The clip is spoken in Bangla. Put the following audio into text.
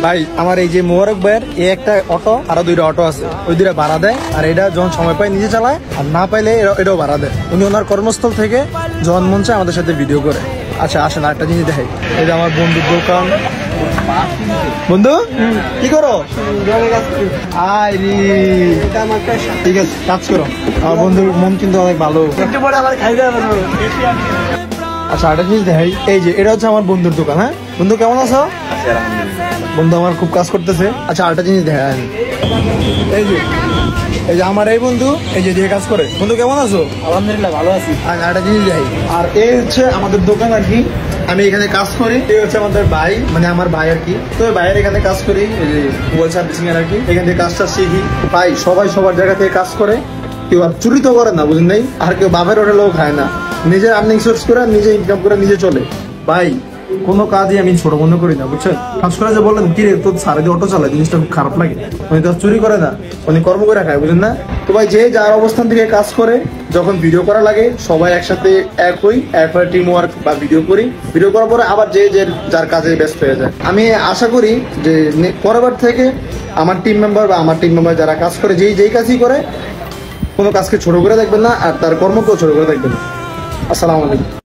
ভাই আমার এই যে মোবারক ভাইয়ের এই একটা অটো আরো দুইটা অটো আছে, ওই দুইটা ভাড়া দেয়। আর এটা যখন সময় পায় নিজে চালায়, আর না পাইলে এটাও ভাড়া দেয়। উনি ওনার কর্মস্থল থেকে যখন মন চায় আমাদের সাথে ভিডিও করে। আচ্ছা আসেন আরেকটা জিনিস দেখাই। এই যে আমার বন্ধুর দোকান। বন্ধু কি করো? ঠিক আছে কাজ করো। আমার বন্ধুর মন কিন্তু অনেক ভালো। আচ্ছা আরেকটা জিনিস দেখাই। এই যে এটা হচ্ছে আমার বন্ধুর দোকান। হ্যাঁ বন্ধু কেমন আছো? বন্ধু আমার খুব কাজ করতেছে। আচ্ছা আরেকটা জিনিস দেখাই। এই যে আমার এই বন্ধু এই যে দিয়ে কাজ করে। বন্ধু কেমন আছো? আলহামদুলিল্লাহ ভালো আছি। আর আরেকটা জিনিস দেখাই। আর এই হচ্ছে আমাদের দোকান আর কি। আমি এখানে কাজ করি। এই হচ্ছে আমাদের ভাই, মানে আমার ভাই আর কি। তো ভাইয়ের এখানে কাজ করি, এই যে মোবাইল সার্ভিসিং এর আর কি। এখান থেকে কাজটা শিখি। ভাই সবাই সবার জায়গা থেকে কাজ করে, কেউ আর চুরি তো করে না, বুঝলেন নাই? আর কেউ বাপের হোটেলেও খায় না। নিজে আর্নিং সোর্স করে, নিজে ইনকাম করে, নিজে চলে। ভাই কোনো কাজই আমি ছোট মনে করি না, বুঝছেন? কাজ করে যে বললেন কি রে তোর সারা দিয়ে অটো চালায়, জিনিসটা খুব খারাপ লাগে। উনি তো চুরি করে না, উনি কর্ম করে খায়, বুঝলেন না? তো ভাই যে যার অবস্থান থেকে কাজ করে, যখন ভিডিও করা লাগে সবাই একসাথে এক হই, একবারে টিম ওয়ার্ক বা ভিডিও করি। ভিডিও করার পরে আবার যে যার কাজে ব্যস্ত হয়ে যায়। আমি আশা করি যে পরেরবার থেকে আমার টিম মেম্বার বা আমার টিম মেম্বার যারা কাজ করে, যেই কাজই করে, কোনো কাজকে ছোট করে দেখবেন না, আর তার কর্মকেও ছোট করে দেখবেন না। আসসালামু আলাইকুম।